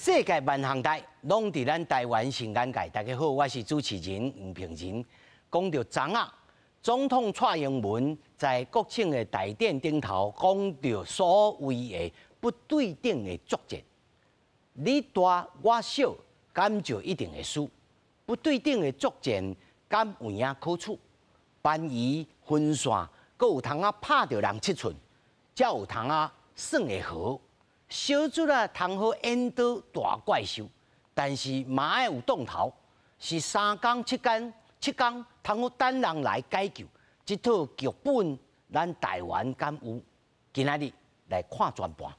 世界万航台，拢伫咱台湾新眼界。大家好，我是主持人吴平仁。讲到昨仔，总统蔡英文在国庆的大典顶头讲到所谓的不对等的作战，你大我小，敢就一定会输？不对等的作战，敢有影可取？万一分散，阁有通拍到人7寸，才有通算会好。小猪通好演到大怪兽，但是嘛爱有动头，是3天7天通好等人来解救。这套剧本，咱台湾敢有？今仔日来看全盘。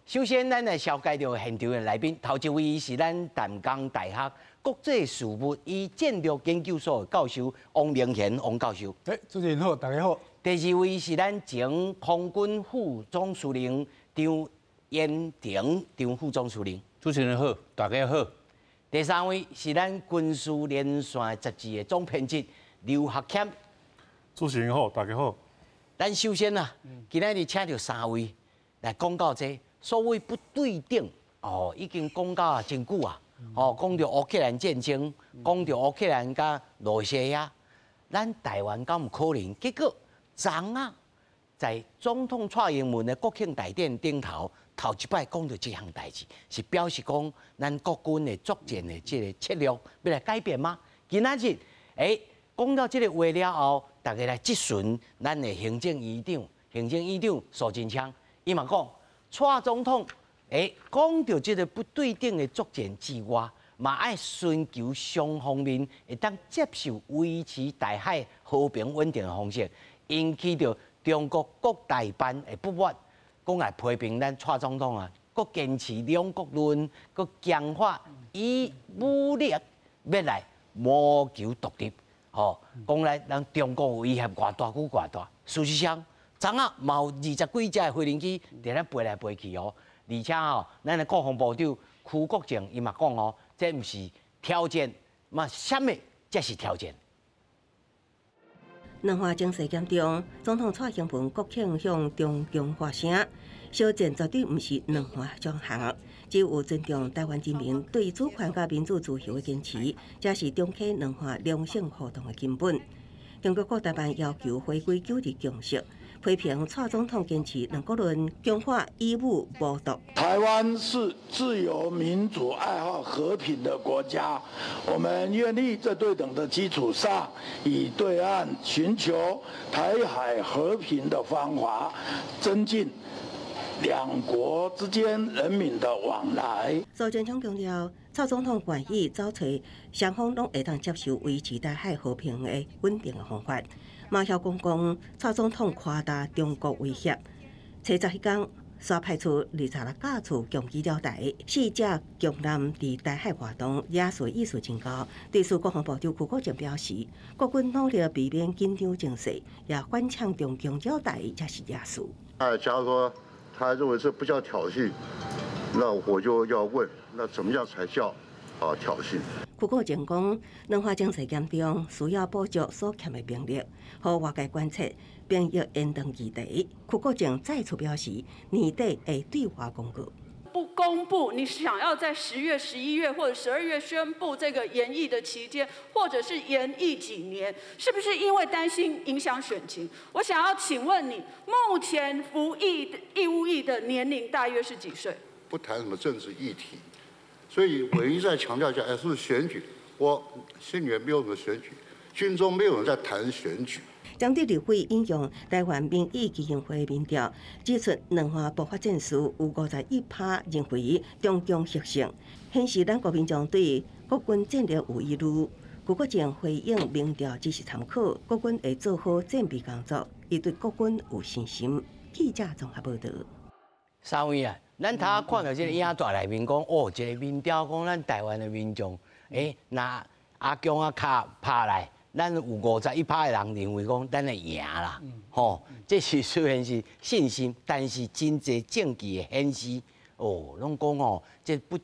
首先，咱来绍介到现场的来宾，头一位是咱淡江大学国际事务与战略研究所的教授王明贤王教授。主持人好，大家好。第二位是咱前空军副总司令张延廷张副总司令。主持人好，大家好。第三位是咱军事连线杂志的总编辑刘学谦。主持人好，大家好。咱首先今仔日请到3位来讲到这所谓不对等已经讲到真久啊。讲到乌克兰战争，讲到乌克兰甲罗西亚，咱台湾敢有可能？结果昨仔在总统蔡英文的国庆大典顶头，头一摆讲到这项代志，是表示讲咱国军的作战的这个策略要来改变吗？今仔日讲到这个话了后，大家来质询咱的行政院长苏贞昌，伊嘛讲蔡总统。讲到这个不对等的作战之外，嘛爱寻求双方面会当接受维持台海和平稳定的方式，引起到中国各大班的不满，讲来批评咱蔡总统佫坚持两国论，佫强化以武力要来谋求独立，讲来咱中国威胁偌大偌大。事实上，昨仔嘛有20几架的飞行机伫咧飞来飞去而且咱的国防部长邱国正伊嘛讲这毋是挑战，嘛什么才是挑战？两岸情势严重，总统蔡英文国庆向中共发声，小战绝对毋是两岸相行，只有尊重台湾人民对主权甲民主自由的坚持，才是中华两岸良性互动的根本。中国各大办要求回归9日共识。批评蔡总统坚持两国论，强化以武谋独。台湾是自由、民主、爱好和平的国家，我们愿意在对等的基础上，以对岸寻求台海和平的方法，增进两国之间人民的往来。苏贞昌强调，蔡总统愿意找找双方拢会当接受维持台海和平的稳定的方法。马晓讲，蔡总统夸大中国威胁。7日迄天，刷派出26架次攻击了台，4架共艦伫台海活动野随意识真高。对此，国防部长邱国正表示，国军努力避免紧张情势，也反呛中共了台才是野事。假如说他认为这不叫挑衅，那我就要问，那怎么样才叫挑衅？邱国正讲，两岸情势严重，需要补足所欠的兵力，和外界观察兵役延长议题。邱国正再次表示，年底会对外公告。不公布，你想要在10月、11月或者12月宣布这个延役的期间，或者是延役几年，是不是因为担心影响选情？我想要请问你，目前服役义务役的年龄大约是几岁？不谈什么政治议题。所以我一再强调一下，是不是选举？我心里面没有什么选举，军中没有人在谈选举。将对立委引用台湾民意基金会民调，指出两岸爆发战事有51%认为中共获胜，显示咱国民众对国军战略有疑虑。邱国正回应民调只是参考，国军会做好战备工作，伊对国军有信心。记者综合报道。3位咱头看到这个影带内面讲，这个民调讲咱台湾的民众，那阿强卡拍来，咱有51%的人认为讲咱会赢啦，这是虽然是信心，但是真侪证据的显示，拢讲这不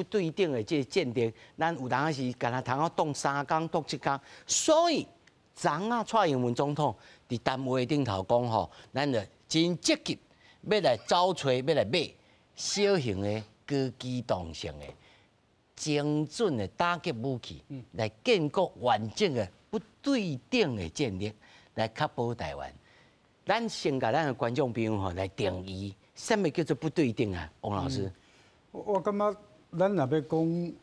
对等的这战略，咱有当是干那通动3天、动7天，所以昨仔蔡英文总统伫单位顶头讲吼，咱就真积极要来找找，要来买小型的高机动性的精准的打击武器，来建构完整的不对等的战略，来确保台湾。咱先甲咱的观众朋友吼来定义，什么叫做不对等啊？王老师，我感觉咱若要讲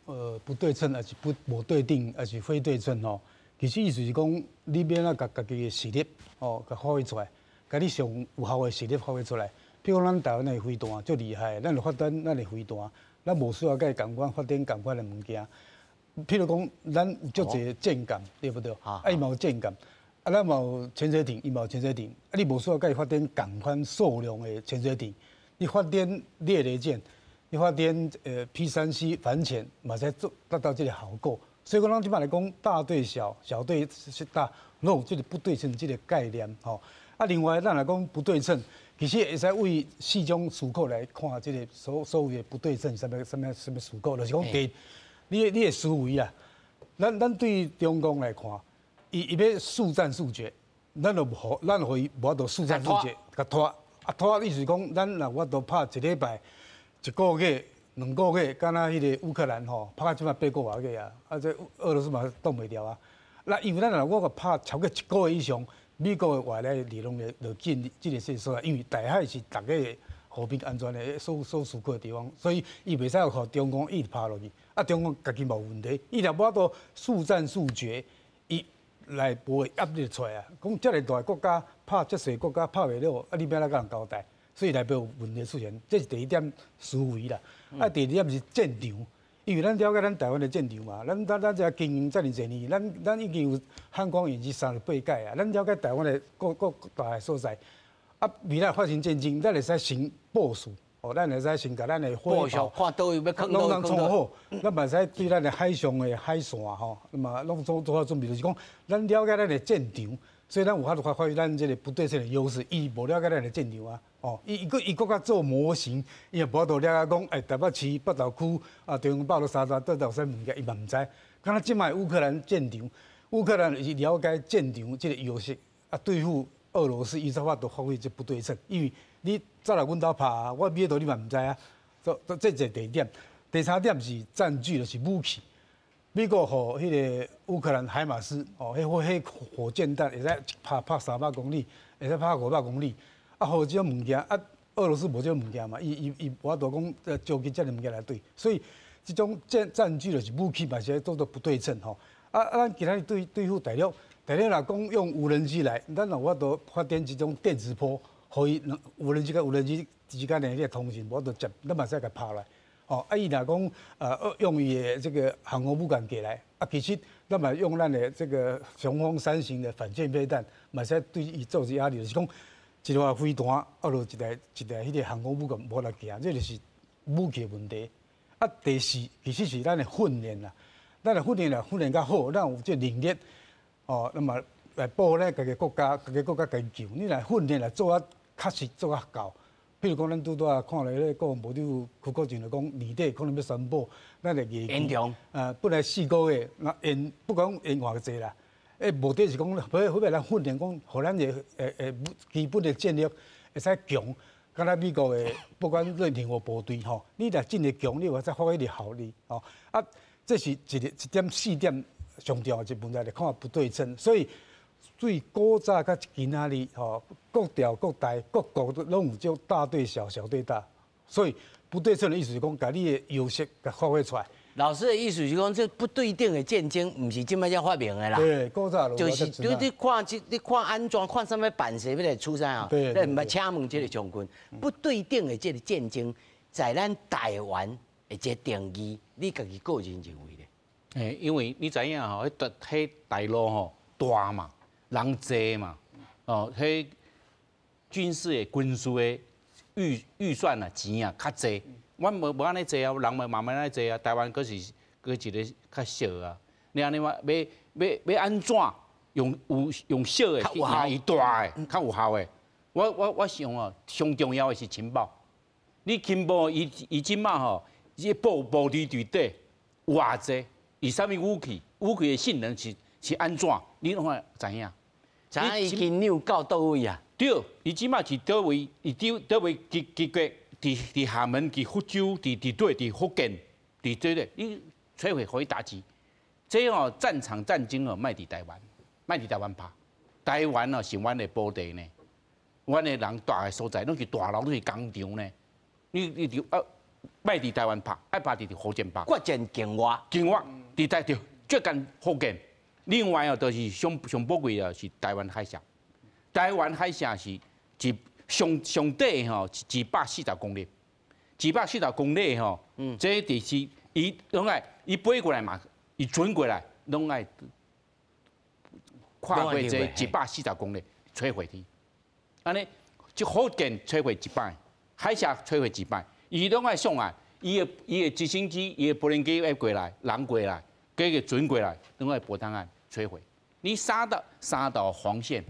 不对称，还是无对等，还是非对称吼，其实意思是讲，你免啊，甲家己的实力哦，甲发挥出来，甲你上有效的实力发挥出来。譬如咱台湾的飞弹足厉害，咱就发展咱的飞弹，咱无需要甲伊共款发展共款的物件。譬如讲，咱有足侪舰舰，对不对？啊，伊嘛有舰舰。啊，咱嘛有潜水艇，伊嘛有潜水艇。啊，你无需要甲伊发展共款数量的潜水艇，你发展猎雷舰，你发展P3C 反潜，嘛才做达到这个效果。所以讲，咱即摆来讲，大对小，小对大，拢有这个不对称这个概念吼。啊，另外咱来讲不对称，其实会使为4种思考来看这个所有的不对称，什么思考，就是讲第，你的思维啦，咱对中共来看。伊要速战速决，咱就互伊无法度速战速决，甲拖意思讲，咱若我都拍一礼拜、一个月、2个月，敢若迄个乌克兰吼，拍到即摆8个月啊，啊这俄罗斯嘛挡袂掉啊。那因为咱若我甲拍超过1个月以上，美国的外来力量就进这个所在，因为台海是大家的和平安全的所思考的地方，所以伊袂使互中共一直拍落去。啊，中共家己嘛有问题，伊若无法度速战速决，伊。来不会压力出来啊！讲遮个大国家拍遮细国家拍袂了，啊，你要来甲人交代，所以内部有问题出现，这是第一点思维啦。啊，第二点是战场，因为咱了解咱台湾的战场嘛，咱遮经营遮尔侪年，咱已经有汉光演习38届啊，咱了解台湾的各大的所在，啊，未来发生战争，咱会使先部署。哦，咱会使先甲咱的火炮，看倒位要坑拢通创好，咱嘛使对咱的海上的海线吼，那么拢做好准备，就是讲咱了解咱的战场，所以咱有法度发挥咱这个不对称的优势。伊无了解咱的战场啊，哦，伊搁较做模型，伊也无法度了解讲，台北市北投区啊，中央北路3段倒啥物件，伊嘛唔知。敢若即卖乌克兰战场，乌克兰是了解战场这个优势啊，对付俄罗斯，伊才法度发挥这不对称，因为。你早来阮兜拍啊，我买倒你嘛唔知啊。这是第二点，第三点是占据就是武器。美国互迄个乌克兰海马斯哦，迄火箭弹会使拍300公里，会使拍500公里。啊，互这种物件啊，俄罗斯无这种物件嘛，伊无法度讲召集这个物件来对，所以这种占据就是武器嘛，是做到不对称吼。啊，咱今仔日对付大陆若讲用无人机来，咱若法度发展这种电磁波。可以无人机跟无人机之间的这个通讯，我都接，咱嘛使甲拍来。哦，啊，伊若讲用伊的这个航空母舰过来，啊，其实咱嘛用咱的这个雄风3型的反舰飞弹，嘛使对伊做一压力，就是讲一台飞弹，啊，就一台迄个航空母舰无来行，这就是武器的问题。啊，第四其实是咱的训练啦，咱的训练较好，咱有这能力，哦，那么来保护咱家己国家家己救，你来训练来做啊。确实做较够，譬如讲，咱拄啊看了咧，国防部长邱国正就讲，年底可能要宣布，咱的延长，本来4个月，那不管延偌济啦，目的是讲，要咱训练讲，互咱的基本的战略会使强，敢若美国的不管任何部队吼，你若真的强，你会使发挥的效力吼。啊，这是一点4点上重要一问题，就看不对称，所以。对古早甲今仔日吼，各调各台各国都拢有种大对小、小对大，所以不对称的意思是讲，把你的优势给发挥出来。老师的意思是讲，这不对等的战争，唔是今摆才发明的啦。对，古早就是你看安装，看什么版式要来出啥啊？对，唔系请问这个将军，不对等的这个战争，在咱台湾的这定义，你家己个人认为咧？因为你知影吼，迄大陆吼大嘛。人多嘛，哦，迄军事的军事的预算啊，钱啊较济，阮无安尼济啊，人慢慢安尼济啊，台湾佫一个较小啊。你安尼话要安怎用小的去赢伊大的，较有效的。我想哦，上重要的是情报。你情报伊即马吼，伊部队底有偌济，以啥物武器的性能是安怎，你拢知影。咱已经扭到倒位啊？对，伊即马是倒位，伊倒位结果伫厦门、伫福州、伫福建、伫这个，伊摧毁可以打击。这哦，战场战争哦，卖伫台湾，卖伫台湾拍。台湾哦是阮的宝地呢，阮的人住的所在，拢是大楼，拢是工厂呢。你就卖伫台湾拍，爱拍伫福建拍。国建境外，境外伫台就最近福建。另外哦，就是上宝贵的是台湾海峡。台湾海峡是上底吼是240公里，240公里吼，这就是伊拢爱伊飞过来嘛，伊转过来拢爱跨过这140公里摧毁去。安尼，就福建摧毁一摆，海峡摧毁一摆，伊拢爱上来，伊的直升机、伊的无人机要过来，人过来。这个转过来，拢爱波档案摧毁。你三道黄线，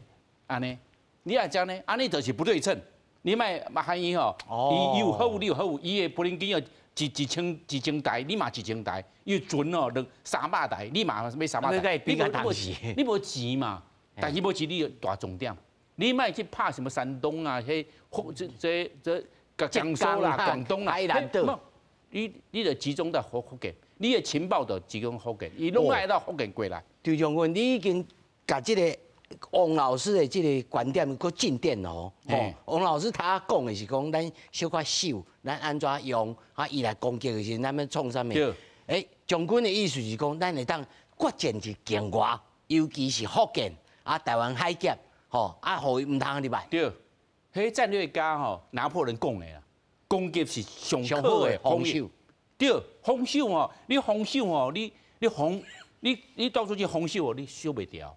安尼，你也讲呢？安尼就是不对称。你卖喊伊吼，伊有好，你有好，伊的无人机要一千台，你嘛一千台，伊船哦300台，你嘛要300台。你无钱嘛？但是无钱，你有大重点。你卖去拍什么山东啊？这江苏啦、广东啦，你就集中到福建。你的情报就集中福建，伊拢爱到福建过来。刘将军，你已经把这个王老师的这个观点搁进展咯。王老师他讲的是讲，咱小可守，咱安怎用啊？伊来攻击的时候，咱要创啥物？将军的意思是讲，咱会当决战是境外，尤其是福建啊、台湾海峡，互伊唔通入来。对，迄战略家拿破仑讲的啦，攻击是上好的防守。对，防守哦，你防守哦，你到处去防守哦，你守袂掉，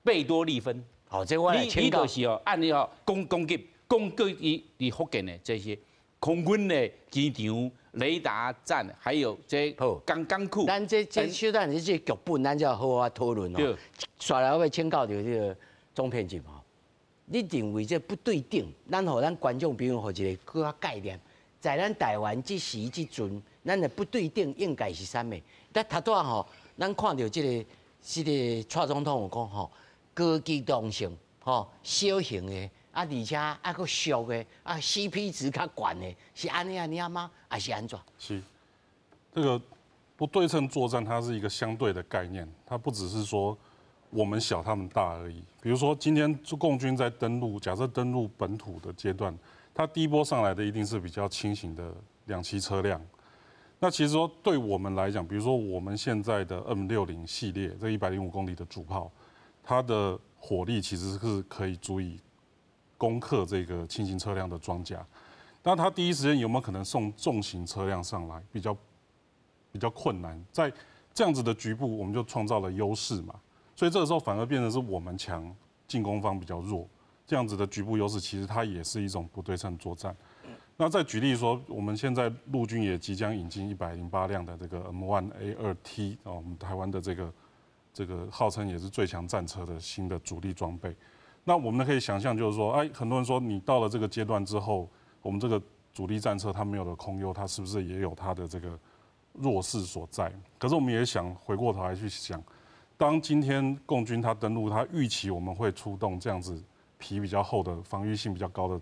贝多利分。这我来请教。你就是哦，按你哦攻击伊福建的这些空军的机场、雷达站，还有这港库。咱这小等这剧本，咱就好好讨论哦。刷来我要请教到这个总编辑哦，你认为这不对等，咱互咱观众朋友互一个更加概念。在咱台湾这时这阵，咱的不对等应该是啥物？但头拄吼，咱看到这个蔡总统有讲吼，高机动性小型的而且佫俗的CP 值较悬的，是安尼吗？还是安怎？是这个不对称作战，它是一个相对的概念，它不只是说我们小他们大而已。比如说今天共军在登陆，假设登陆本土的阶段。它第一波上来的一定是比较轻型的2栖车辆，那其实说对我们来讲，比如说我们现在的 M60系列这105公里的主炮，它的火力其实是可以足以攻克这个轻型车辆的装甲。那它第一时间有没有可能送重型车辆上来，比较困难。在这样子的局部，我们就创造了优势嘛，所以这个时候反而变成是我们强，进攻方比较弱。这样子的局部优势，其实它也是一种不对称作战。那再举例说，我们现在陆军也即将引进108辆的这个 M1A2T 我们台湾的这个号称也是最强战车的新的主力装备。那我们可以想象，就是说，很多人说你到了这个阶段之后，我们这个主力战车它没有了空优，它是不是也有它的这个弱势所在？可是我们也想回过头来去想，当今天共军它登陆，它预期我们会出动这样子。皮比较厚的、防御性比较高的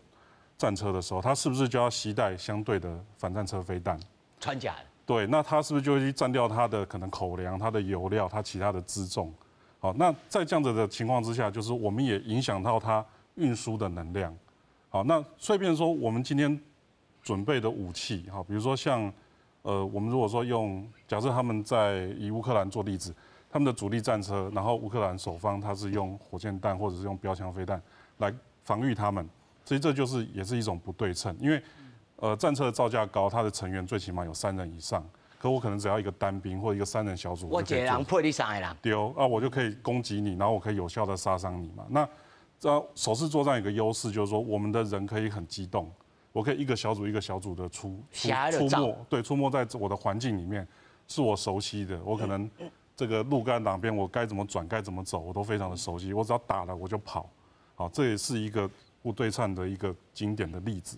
战车的时候，它是不是就要携带相对的反战车飞弹？穿甲的。对，那它是不是就会去占掉它的可能口粮、它的油料、它其他的辎重？好，那在这样子的情况之下，就是我们也影响到它运输的能量。好，那所以变成说，我们今天准备的武器，好，比如说像我们如果说假设他们以乌克兰做例子，他们的主力战车，然后乌克兰守方它是用火箭弹或者是用标枪飞弹。来防御他们，所以这也是一种不对称，因为战车的造价高，它的成员最起码有3人以上，可我可能只要一个单兵或一个3人小组，我一个人配你3个人，对我就可以攻击你，然后我可以有效的杀伤你嘛。那手势作战有个优势就是说，我们的人可以很机动，我可以一个小组一个小组的出没在我的环境里面，是我熟悉的，我可能这个路干哪边我该怎么转该怎么走，我都非常的熟悉，我只要打了我就跑。好，这也是一个不对称的一个经典的例子。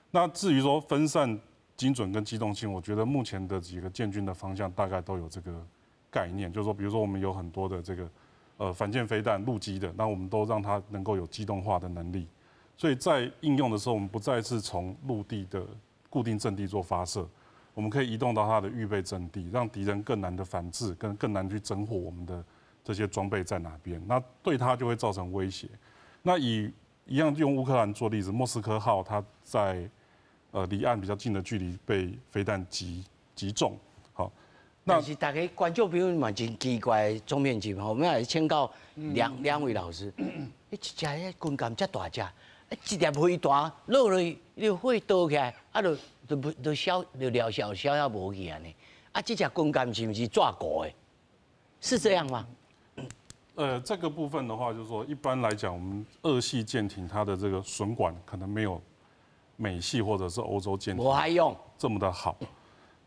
那至于说分散、精准跟机动性，我觉得目前的几个建军的方向大概都有这个概念，就是说，比如说我们有很多的这个反舰飞弹陆基的，那我们都让它能够有机动化的能力。所以在应用的时候，我们不再是从陆地的固定阵地做发射，我们可以移动到它的预备阵地，让敌人更难的反制，更难去侦获我们的这些装备在哪边，那对它就会造成威胁。那一样用乌克兰做例子，莫斯科号它在离岸比较近的距离被飞弹击中，好。但是大家观众朋友嘛真奇怪，中面集我们来请教两位老师，一只军舰这大只，一粒飞弹落落，你火倒起来，啊，就疗效无去安尼。啊，这只军舰是不是炸过的？是这样吗？这个部分的话，就是说，一般来讲，我们俄系舰艇它的这个损管可能没有美系或者是欧洲舰艇我还用这么的好。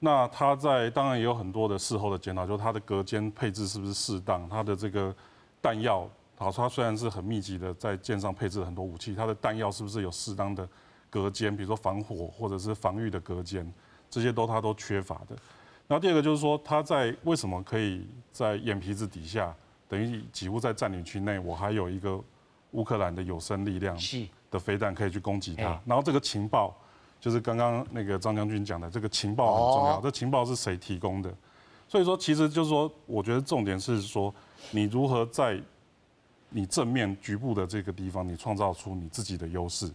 那它当然也有很多的事后的检讨，就是它的隔间配置是不是适当，它的这个弹药，好，它虽然是很密集的在舰上配置很多武器，它的弹药是不是有适当的隔间，比如说防火或者是防御的隔间，这些它都缺乏的。然后第二个就是说，它为什么可以在眼皮子底下，等于几乎在占领区内，我还有一个乌克兰的有生力量的飞弹可以去攻击它，然后这个情报。就是刚刚那个张将军讲的，这个情报很重要。这情报是谁提供的？所以说，其实就是说，我觉得重点是说，你如何在你正面局部的这个地方，你创造出你自己的优势，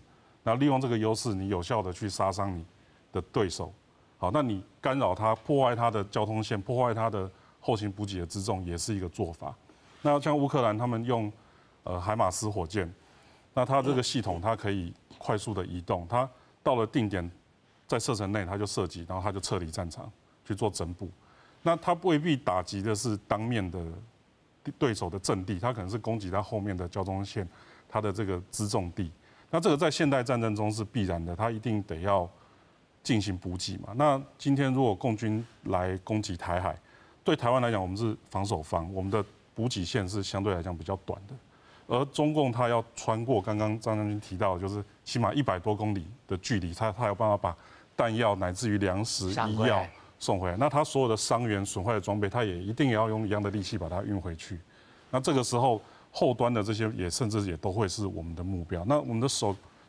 然后利用这个优势，你有效的去杀伤你的对手。好，那你干扰他、破坏他的交通线、破坏他的后勤补给的辎重，也是一个做法。那像乌克兰他们用海马斯火箭，那它这个系统它可以快速的移动，它到了定点，在射程内它就射击，然后它就撤离战场去做整补。那它未必打击的是当面的对手的阵地，它可能是攻击它后面的交通线，它的这个辎重地。那这个在现代战争中是必然的，它一定得要进行补给嘛。那今天如果共军来攻击台海，对台湾来讲，我们是防守方，我们的补给线是相对来讲比较短的。而中共它要穿过刚刚张将军提到的，就是起码100多公里的距离，它有办法把弹药乃至于粮食、医药送回来。那它所有的伤员、损坏的装备，它也一定要用一样的力气把它运回去。那这个时候后端的这些甚至也都会是我们的目标。那我们的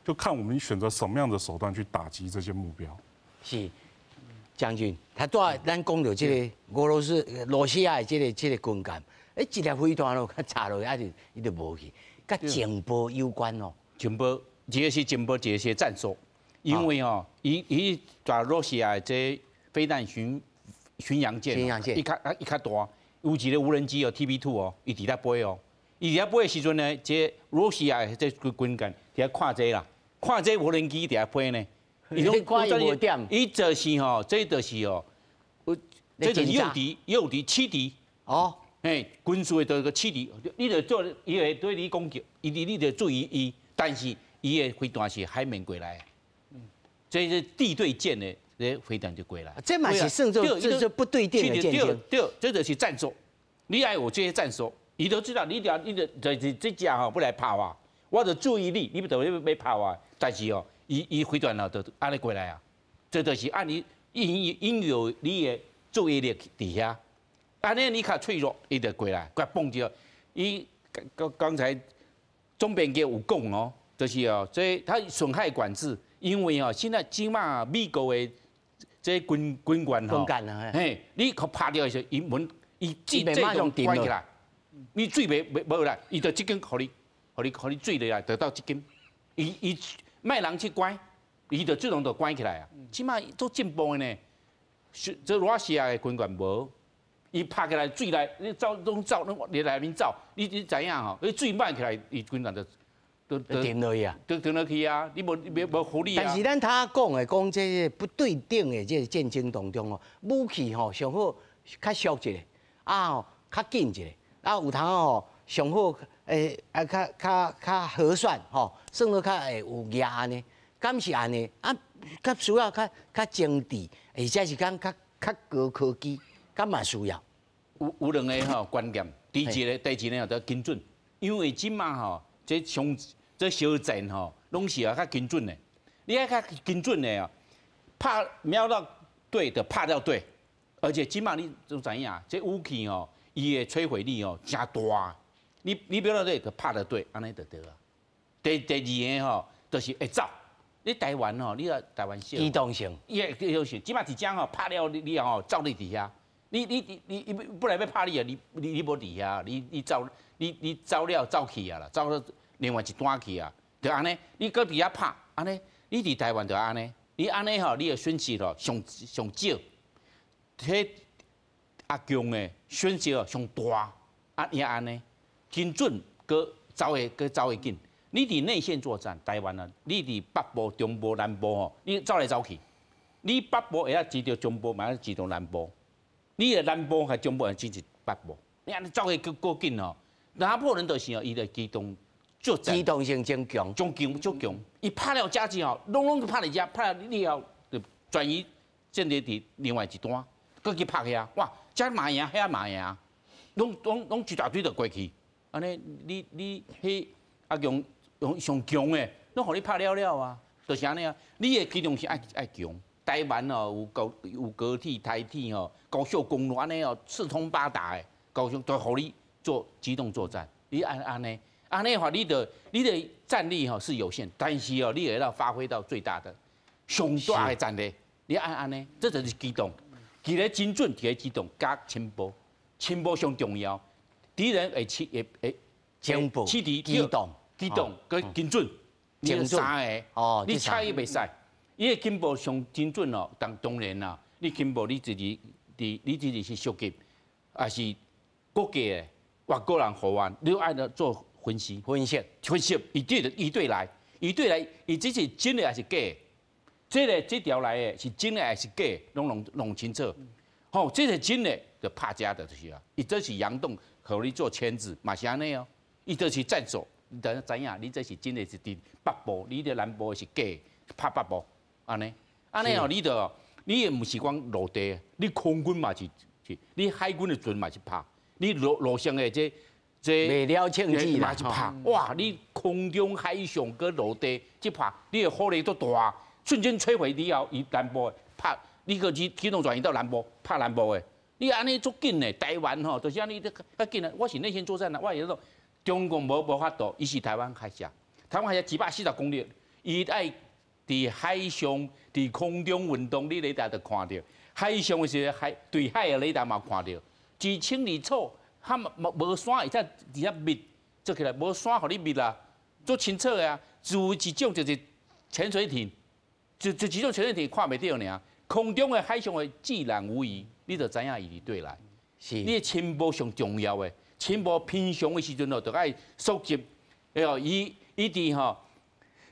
就看我们选择什么样的手段去打击这些目标。是将军，咱讲到这个罗西亚的这个军舰。一粒飞弹咯，插落去，伊就无去，甲情报有关哦。情报，一个是情报，一个是战术。因为哦，伊在罗西亚这飞弹巡洋舰，伊较大，有一个无人机哦 TB2 哦，伊伫咧飞哦，伊伫咧飞的时阵呢，这罗西亚这军舰伫咧看这啦，看这无人机伫咧飞呢，伊拢看伊无点，伊就是吼，这就是哦，这就是诱敌、欺敌哦。军事的个起敌，你得做，伊会对你攻击，你得注意伊，但是伊的飞弹是海面过来，这是地对舰的，这飞弹就过来。这嘛是算作这不对电的战争。对，这就是战术。你爱有这些战术，伊都知道，你这家吼不来拍我，我就注意你不得要拍我，但是哦，伊飞弹啊，就安尼过来啊，这就是按你应有你的注意力底下。安尼你较脆弱，伊就过来，佮蹦着。伊刚才中编给有讲哦，就是哦，这它损害管制，因为哦，现在起码美国的这军舰吼，嘿，你可拍掉的时候，伊这种关起来，你水无来，伊就即根，互你水落来，得到即根，伊卖人去关，伊就自动就关起来啊。起码都进步的呢，这罗西亚的军舰无。伊拍起来水来，你走，你来面走，你知影吼？你水漫起来，伊军舰就停落去啊，就停落去啊！你无合理啊。但是咱他讲这不对等的这战争当中哦，武器吼上好较俗一个，啊较紧一个，啊有通吼上好较合算吼，算到较会有压安尼，敢是安尼啊？较需要较精致，或者是讲较高科技。咁嘛需要有两个吼关键，第一呢就精准，因为即马吼这小战吼拢是要较精准的，你要较精准的哦，瞄到对就拍到对，而且即马你都知影，这武器吼伊的摧毁力哦真大，你表达对，就拍得对，安尼就对啊。第二个吼，就是会走。你台湾吼，你台湾小，机动性，机动性，即摆一张吼拍了你吼走你底下，你本来要拍你啊，你无底下，你走了走去啊啦，走到另外一端去啊，就安尼，你搁底下拍，安尼，你伫台湾就安尼，你安尼吼，你的损失吼上少，迄阿强的损失上大，也安尼，精准搁走会紧。你伫内线作战，台湾啊，你伫北部、中部、南部吼，你走来走去，你北部会晓指着中部，嘛要指着南部，你的南部和中部会指着北部，你安尼走会够紧哦。拿破仑就是哦，伊的机动作战，机动性真强，足强，伊拍了遮之后，拢拍嚟遮，拍了以后就转移阵地伫另外一端，搁去拍遐，哇，遮嘛赢，遐嘛赢，拢一大堆就过去，安尼你迄阿强。上强的，拢互你拍了啊，就是安尼啊。你的机动性爱强，台湾哦有高铁、台铁哦，高速公路安尼哦，四通八达的，高速都互你做机动作战。你安尼的话，你的战力吼是有限，但是哦，你会要发挥到最大的上大的战力。你安尼，这就是机动，其个精准，其个机动加轻步，轻步上重要。敌人会轻步、机动跟精准，你三个哦，你差异袂使。伊个轻步上精准哦，当然啦，你轻步你自己是属级，还是国家的外国人好玩，你要按照做分析，一对来，伊这是真的还是假的？这条来的是真的还是假的？弄清楚。吼，这是真的就拍假的就是啊，伊这是阳洞，互你做签字，嘛是安尼哦，伊这是战术。你知影，你这是真的是伫北部，你的南部是假拍北部，安尼哦，你也唔是讲陆地，你空军嘛是，你海军的船嘛是拍，你路上的这未了清气嘛是拍，哇！你空中海上跟陆地去拍，你的火力都大，瞬间摧毁以后，伊南部拍，你个机动转移到南部拍南部的，你安尼足紧的，台湾吼，就是安尼较紧的，我是内线作战啦，我有迄种。中共无法度，伊是台湾海峡240公里，伊爱伫海上、伫空中运动，你雷达就看到；海上的时候，对海的雷达嘛看到。1清2楚，无山，而且伫遐密做起来，无山互你密啦，做清楚的啊。有一种就是潜水艇，就一种潜水艇看袂到尔。空中的、海上的自然无疑，你就知影伊伫对来。是，你的情报上重要的。情报平常的时阵哦，就爱收集，伊伫吼，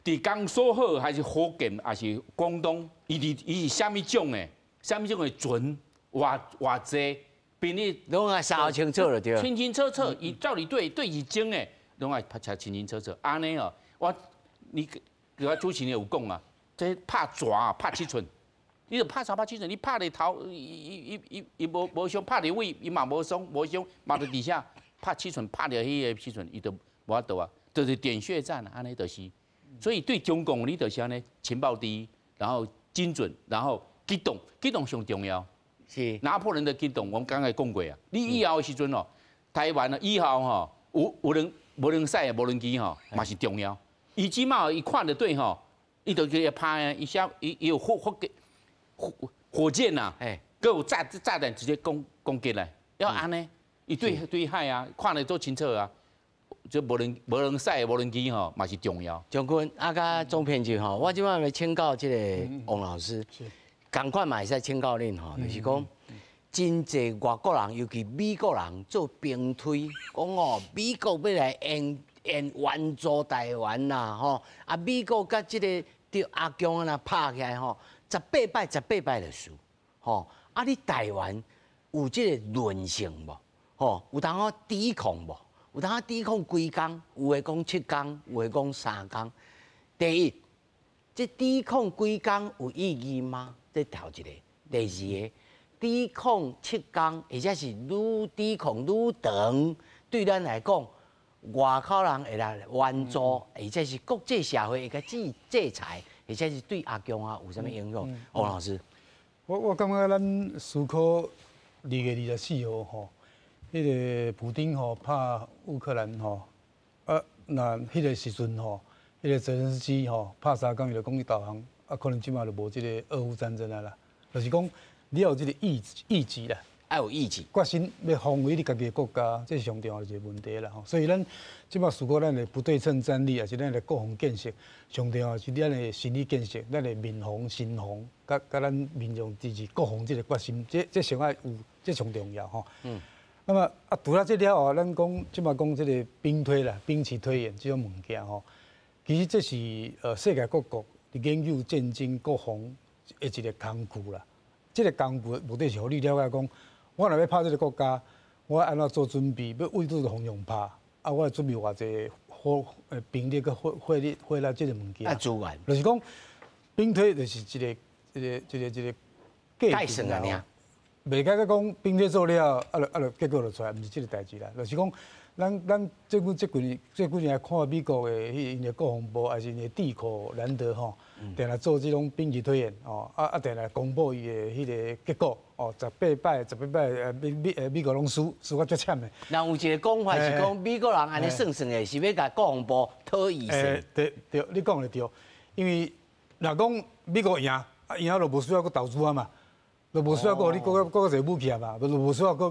伫江苏好，还是福建，还是广东，伊是啥物种的？啥物种的船，偌济，比你拢爱查清楚了对。清楚，伊照理对是真的，拢爱查清楚。安尼哦，你我主持人有讲啊，这拍蛇拍7寸。你就拍3拍7寸，你拍伫头，伊无伤，拍伫尾，伊嘛无伤，嘛伫底下拍7寸，拍着迄个7寸，伊就无法度啊，就是点穴战啊，安尼就是。所以对中共，你就是安尼情报第一，然后精准，然后机动上重要。是拿破仑的机动，我们刚才讲过啊。你以后的时阵哦，台湾啊以后吼，无人赛的无人机吼，嘛是重要。伊即马伊看得对吼，伊就去拍啊，伊有火箭呐，搁有炸弹直接攻击来，要安尼，伊对海啊，看得都清楚啊。这无人赛无人机吼，嘛是重要。将军甲总编辑吼，我即摆要请教这个王老师，同款嘛会使请教恁吼，就是讲真济外国人，尤其美国人做兵推，讲哦，美国要来援助台湾啦吼，啊，美国甲这个对阿强啊拍起来吼。18摆就输，吼！啊，你台湾有这个韧性无？吼，有当好抵抗无？有当好抵抗几工？有诶讲7工，有诶讲3工。第一，这抵抗几工有意义吗？这头一个。第二个，抵抗7工，而且是愈抵抗愈长，对咱来讲，外口人会来援助，而且是国际社会会甲制裁。而且是对阿强啊有啥物影响？王老师，我感觉咱思考2月24号吼，迄个普丁吼拍乌克兰吼，那迄个时阵吼，迄个泽连斯基吼拍3工伊就讲伊投降，可能即马就无即个俄乌战争啊啦。就是讲你要有即个意志啦。要有意志，决心要防卫你家己的国家，这是上重要的一个问题啦。所以咱即摆事过咱的不对称战力，也是咱的国防建设，上重要是咱的心理建设，咱的民防、心防，甲咱民众支持国防这个决心，这上爱有，这上重要吼。那么除了这了后，咱讲即摆讲这个兵推啦、兵棋推演这种物件吼，其实这是世界各国伫研究战争国防的一个工具啦。这个工具目的是互你了解讲。我若要拍这个国家，我安怎做准备？要为拄着方向拍，我要准备偌济兵力、火力这个物件。资源，就是讲兵推就是一个概算啊，尔。袂解个讲兵推做了，结果就出来，毋是这个代志啦。就是讲，咱这几年看美国的因的国防部，还是因的智库兰德吼，定来做这种兵棋推演哦，定来公布伊的迄个结果哦，18摆美国拢输啊足惨的。然后有一个讲法是讲美国人安尼算算的，是要甲国防部讨意见。对，你讲的对，因为若讲美国赢，赢了就无需要去投资啊嘛。就无需要讲你搁一个武器啊嘛，就无需要搁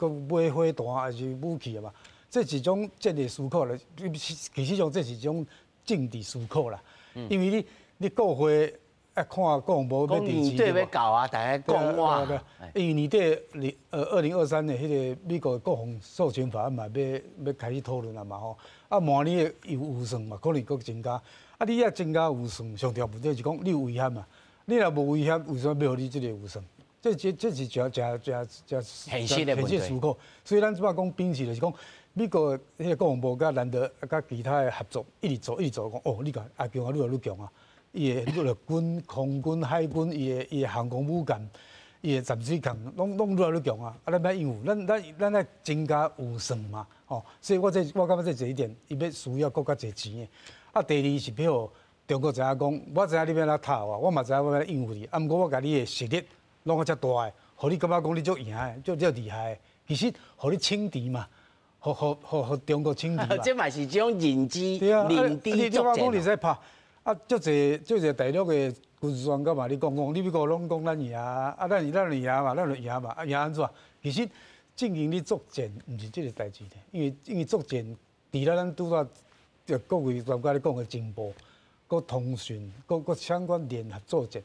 买火弹还是武器啊嘛。这是一种战略思考啦，其实上这是一种政治思考啦。因为你国会看国防部要支持对要搞啊，大家讲话。因为年底2023年迄个美国国防授权法案嘛，要开始讨论啊嘛吼。明年有预算嘛，可能搁增加。你要增加预算，上条问题是讲你有危险嘛？你若无危险，为什么要你这个预算？这是现实的问题。思考，所以咱即摆讲兵棋就是讲，美国迄个国防部甲兰德甲其他的合作，一直做，讲哦，你讲阿强啊，愈来愈强啊，伊的陆军、空军、海军，伊的航空母舰，伊的潜水舰，拢愈来愈强啊。咱要应付，咱来增加预算嘛，吼。所以我感觉这一点，伊要需要国家侪钱的。第二是譬如中国知影讲，我知影你要来讨我嘛知影我要来应付你，毋过我甲你的实力。弄个遮大个，互你感觉讲你足赢个，足厉害个。其实，互你轻敌嘛，互中国轻敌嘛。这嘛是一种认知、领敌作战。你使拍，足侪大陆个军事专家嘛，你讲，你美国拢讲咱赢，咱赢嘛，咱就赢嘛，赢安怎？其实正经你作战，毋是即个代志的，因为作战除了咱拄到就各位专家咧讲的情报、搁通讯、搁相关联合作战。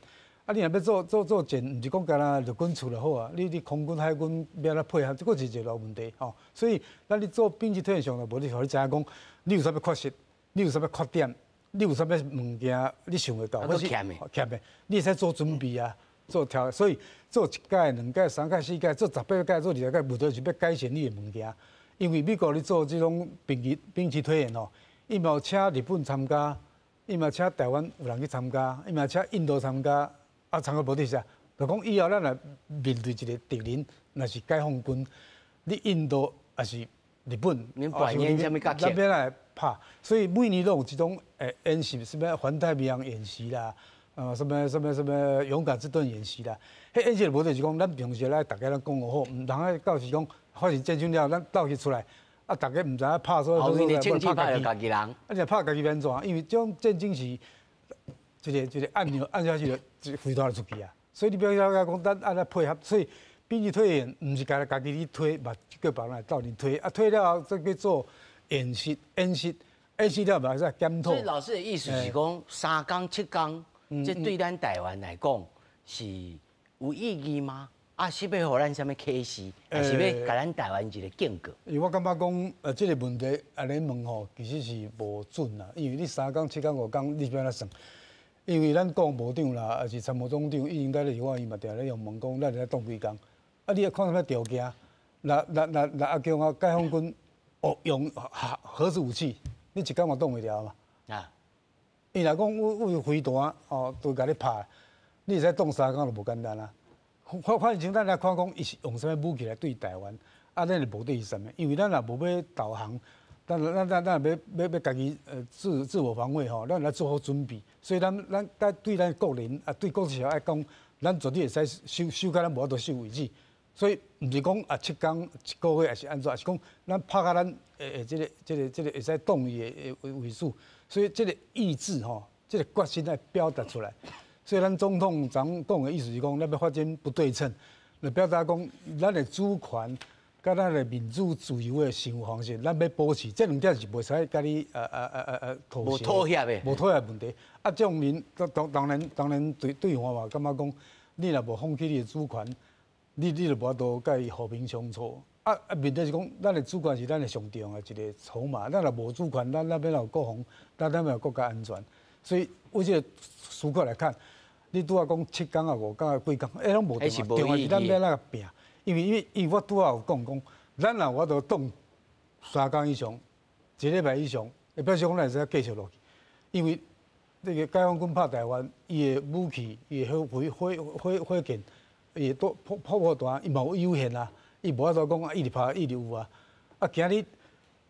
你若要做战，毋是讲干那陆军处就好啊，你空军、海军要来配合，这个是一个问题吼。所以，咱你做兵棋推演上就无你互你知影讲，你有啥物缺失，你有啥物缺点，你有啥物物件你想会到，或是欠的，你会使做准备啊，做调。所以做1届、2届、3届、4届，做18届、做20届，目的是要改善你的物件。因为美国咧做这种兵棋推演吼，伊嘛有请日本参加，伊嘛请台湾有人去参加，伊嘛请印度参加。参考目的是啥？就讲以后咱来面对一个敌人，若是解放军，你印度还是日本，恁扮演什么角色？咱要来拍，所以每年都有这种演习，什么环太平洋演习啦，什么勇敢之盾演习啦。迄演习的目的是讲，咱平时来大家咱讲好，唔通啊到时讲发生战争了，咱斗起出来，大家唔知影拍所以后面的政治派就家己人，且拍家己安怎？因为这种战争是一个按下去就飞弹就出去啊。所以你不要了解讲，咱按来配合，所以兵棋推演唔是家己去推，嘛叫别人来斗阵推，推了后再去做演习了嘛再检讨。所以老师的意思是讲，3工7工，这对咱台湾来讲是有意义吗？是要互咱什么启示，还是要甲咱台湾一个警告？因为我感觉讲，这个问题安尼问吼，其实是无准啦。因为你3工7工5工，你要安怎算？因为咱国务长啦，还是参谋总长，已经在咧我伊嘛定咧用问讲，咱来当几工？你要看什么条件？那阿强啊，解放军用核子武器，你一工嘛挡袂了嘛？伊若讲有飞弹都甲你拍，你会使挡3工就无简单啦。反正咱来看讲，伊是用什么武器来对台湾？咱的目的是什么？因为咱若无要导航。咱要家己自我防卫吼，咱来做好准备。所以咱对咱国人对国际社会讲，咱绝对会使守到咱无法度守为止。所以唔是讲7天1个月，还是安怎，是讲咱拍到咱这个会使动伊的位数，所以这个意志吼，这个决心来表达出来。所以咱总统常讲的意思是讲，咱要发展不对称，来表达讲咱的主权。甲咱的民主自由的生活方式，咱要保持，这2点是袂使甲你妥协，无妥协的，无妥协问题。啊，这种人当然对我嘛感觉讲，你若无放弃你的主权，你就无法度甲伊和平相处。啊，面对是讲，咱的主权是咱的上重的一个筹码，咱若无主权，咱那边有国防，咱那边有国家安全。所以，我这个思考来看，你拄啊讲7天啊5天啊几天，拢无重要，重要是咱要那个拼。因为我拄仔有讲，咱若我都动3天以上，1礼拜以上，会表示讲咱会使继续落去。因为这个解放军拍台湾，伊的武器、伊的火箭，伊的炮弹，伊嘛有限啊，伊无法度讲一直拍一直有啊。啊，今日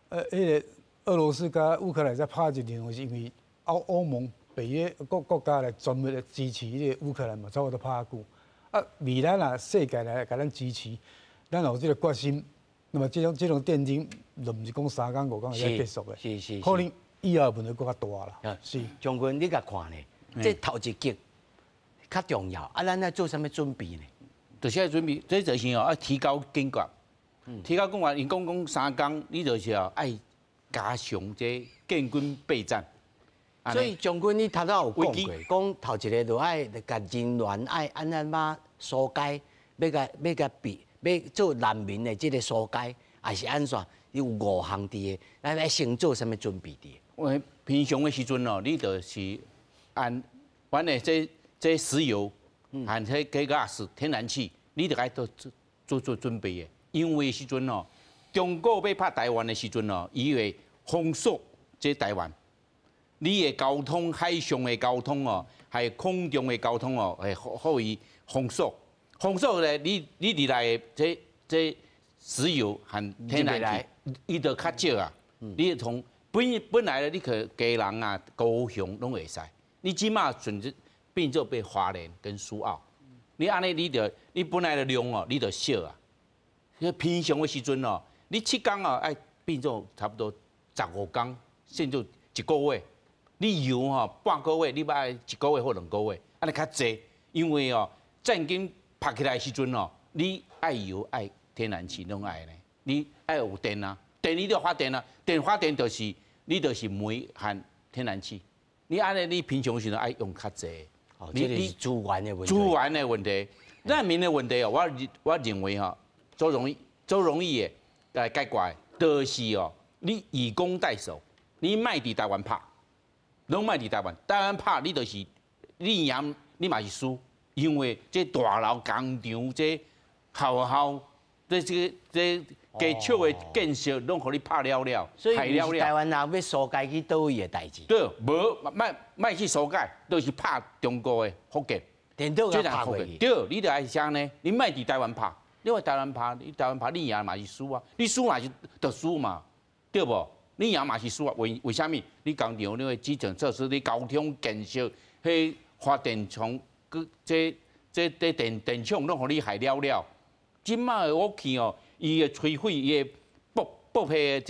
迄个俄罗斯甲乌克兰在拍一场，是因为欧盟、北约国家来全面来支持迄个乌克兰嘛，差不多拍久。啊，未来啊，世界来甲咱支持，咱有这个决心，那么这种战争就唔是讲3天5天就结束的，是，可能以后问题更较大啦。是，将军，你甲看呢？这头一击较重要，啊，咱要做啥物准备呢？就是要准备，这就是要提高警觉，提高警觉。因讲3天，你就是要爱加强这建军备战。所以将军，你头仔有讲过，讲头一个就爱甲人员爱安怎把疏解，要做难民的这个疏解，还是安怎？有5项伫的，咱要先做啥物准备伫？我平常的时阵哦，你就是按阮的这石油，和这gas天然气，你得爱做准备的。因为时阵哦，中国要拍台湾的时阵哦，伊会封锁这台湾。你的交通、海上的交通哦，还有空中的交通哦，会互伊封锁。封锁咧，你入来的这石油和天然气，伊就较少啊。你从本来咧，你去基隆啊、高雄拢会使。你即马选择变做被花莲跟苏澳，你安尼你本来的量哦，你就少啊。平常的时阵哦，你7天哦，爱变做差不多15天，甚至1个月。你油吼半个月，你要1个月或2个月，安尼较济。因为哦，战争拍起来的时阵哦，你爱油爱天然气拢爱呢，你爱有电啊，电你就要发电啊，发电就是你就是煤和天然气。你安尼你平常时阵爱用较济。哦，这是资源的问题。资源的问题，难民的问题哦，我认为吼，最容易的来解决，就是哦，你以攻代守，你卖伫台湾拍。拢卖伫台湾拍你就是你赢，你嘛是输，因为这大楼工厂这校这基础的建设拢互你拍了，所以台湾人要疏解去倒位的代志。对，无卖去疏解，就是拍中国的福建，电脑甲拍过去。对，你就爱啥呢？你卖伫台湾拍，你话台湾拍，你赢嘛是输啊，你输嘛是得输嘛，对不？你赢嘛是输啊？为虾米？你工厂你的基础设施，你交通建设，迄发电厂，这电厂拢互你害了。即马的武器哦，伊的摧毁，伊的爆破的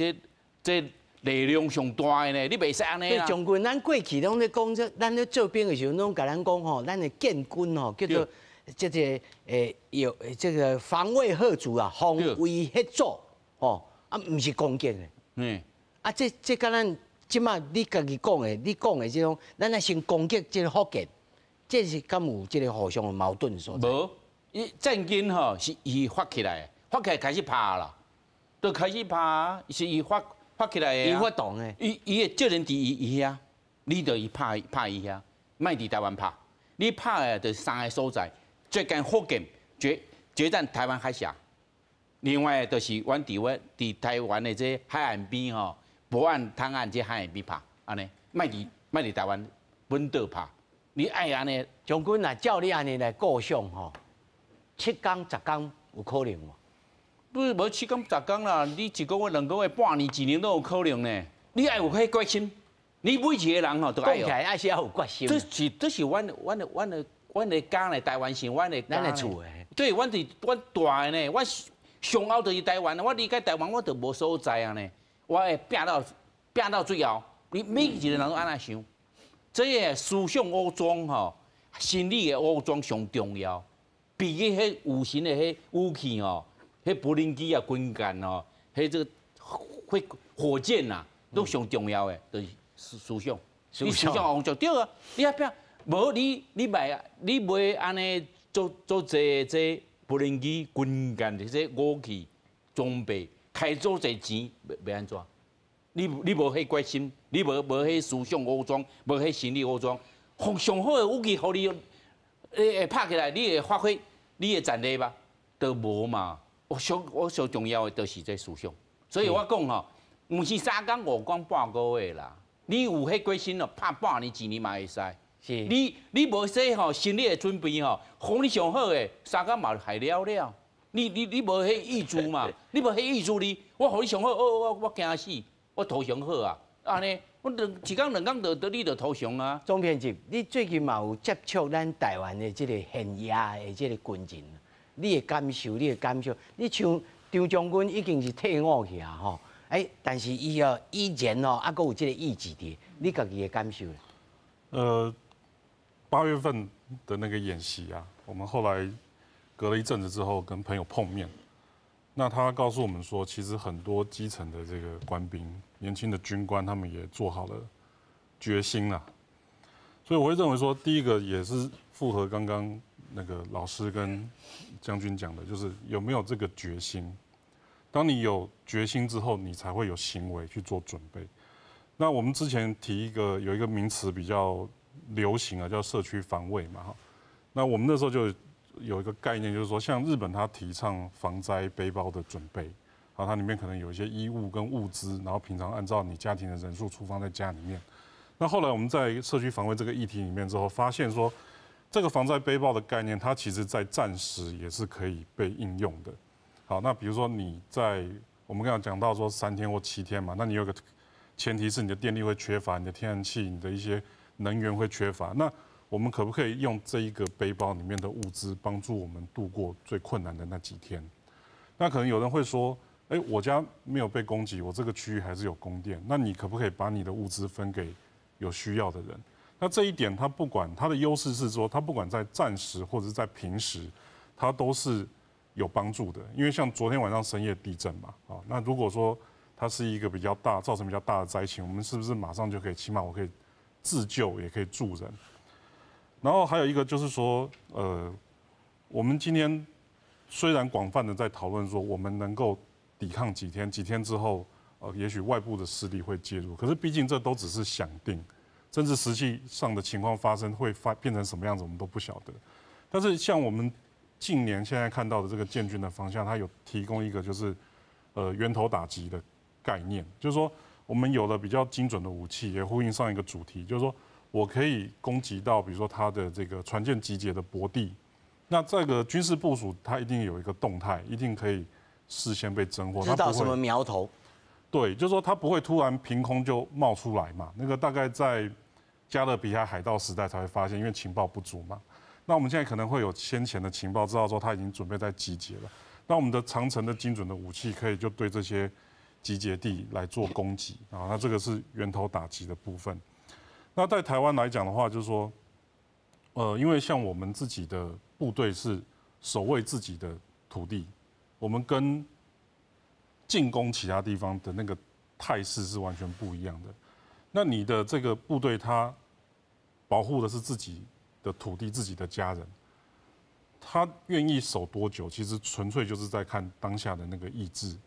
这力量上大的呢，你袂使安尼啦。将军，咱过去拢咧讲这，咱咧做兵的时候，拢甲咱讲吼，咱的建军吼叫做这个有这个防卫贺主啊，防卫协助哦，啊，毋是攻击的。啊，这甲咱即马你家己讲的，你讲的这种，咱来先攻击这个福建，这是敢有这个互相的矛盾所在？无，伊战争吼是伊发起来开始拍啦，就开始拍，是伊发起来的。伊发动的。伊的责任伫伊遐，你着伊拍伊遐，卖伫台湾拍。你拍的就是3个所在，最近福建决战台湾海峡，另外就是阮伫台湾的这海岸边吼。博岸、滩岸这海岸边拍，安尼，卖伫台湾本岛拍，你爱安尼。将军啊，照你安尼来构想吼，7天10天有可能无？不是无7天10天啦，你1个月、2个月、半年、1年都有可能呢。你爱有迄决心，你每一个人吼都爱有。讲起来，爱是要有决心。这是阮的家来台湾是阮的咱的厝对，阮大的呢，阮上后就是台湾，我离开台湾我就无所在啊呢，我会拼到最后，你每一个人都安那想，这个思想武装吼，心理的武装上重要，比迄有形的迄武器吼，迄无人机啊、军舰哦，迄这个火箭呐，都上重要的，就是思想。你思想王就对啊，你啊拼，无你袂啊，你袂安尼做这无人机、军舰这些武器装备，开做这钱要安怎？你无迄决心，你无迄思想武装，无迄心理武装，上好的武器，互你会拍起来，你会发挥你的战力吧？都无嘛。我上重要的就是这思想，所以我讲吼，毋是3工5工半个月啦。你有迄决心咯，拍半年、1年嘛会使。是。你无说吼，心理的准备吼，互你上好的3工嘛害了了。你无迄意志嘛？你无迄意志力，我互你上好，我惊死，我投降好啊！安尼，我1工2工你就投降啊。总编辑，你最近嘛有接触咱台湾的这个现役的这个军人，你的感受？你像张将军已经是退伍去啊吼。但是以前哦，还佫有这个意志伫，你家己的感受？ 8月份的那个演习啊，我们后来隔了一阵子之后跟朋友碰面，那他告诉我们说，其实很多基层的这个官兵、年轻的军官，他们也做好了决心啦。所以我会认为说，第一个也是符合刚刚那个老师跟将军讲的，就是有没有这个决心。当你有决心之后，你才会有行为去做准备。那我们之前有一个名词比较流行啊，叫社区防卫嘛哈。那我们那时候就有一个概念，就是说，像日本它提倡防灾背包的准备，然后它里面可能有一些衣物跟物资，然后平常按照你家庭的人数储放在家里面。那后来我们在社区防卫这个议题里面之后，发现说，这个防灾背包的概念，它其实在战时也是可以被应用的。好，那比如说你在我们刚刚讲到说3天或7天嘛，那你有个前提是你的电力会缺乏，你的天然气、你的一些能源会缺乏。那我们可不可以用这一个背包里面的物资帮助我们度过最困难的那几天？那可能有人会说，我家没有被攻击，我这个区域还是有供电，那你可不可以把你的物资分给有需要的人？那这一点它不管它的优势是说，它不管在战时或者是在平时，它都是有帮助的。因为像昨天晚上深夜地震嘛，那如果说它是一个比较大，造成比较大的灾情，我们是不是马上就可以，起码我可以自救，也可以助人？然后还有一个就是说，我们今天虽然广泛的在讨论说我们能够抵抗几天，几天之后，也许外部的势力会介入，可是毕竟这都只是想定，甚至实际上的情况发生会变成什么样子，我们都不晓得。但是像我们近年现在看到的这个建军的方向，它有提供一个就是源头打击的概念，就是说我们有了比较精准的武器，也呼应上一个主题，就是说我可以攻击到比如说它的这个船舰集结的泊地，那这个军事部署它一定有一个动态，一定可以事先被侦获，知道什么苗头。对，就是说它不会突然凭空就冒出来嘛，那个大概在加勒比海盗时代才会发现，因为情报不足嘛。那我们现在可能会有先前的情报，知道说它已经准备在集结了。那我们的长程的精准的武器，可以就对这些集结地来做攻击啊。那这个是源头打击的部分。那在台湾来讲的话，就是说，因为像我们自己的部队是守卫自己的土地，我们跟进攻其他地方的那个态势是完全不一样的。那你的这个部队，它保护的是自己的土地、自己的家人，他愿意守多久，其实纯粹就是在看当下的那个意志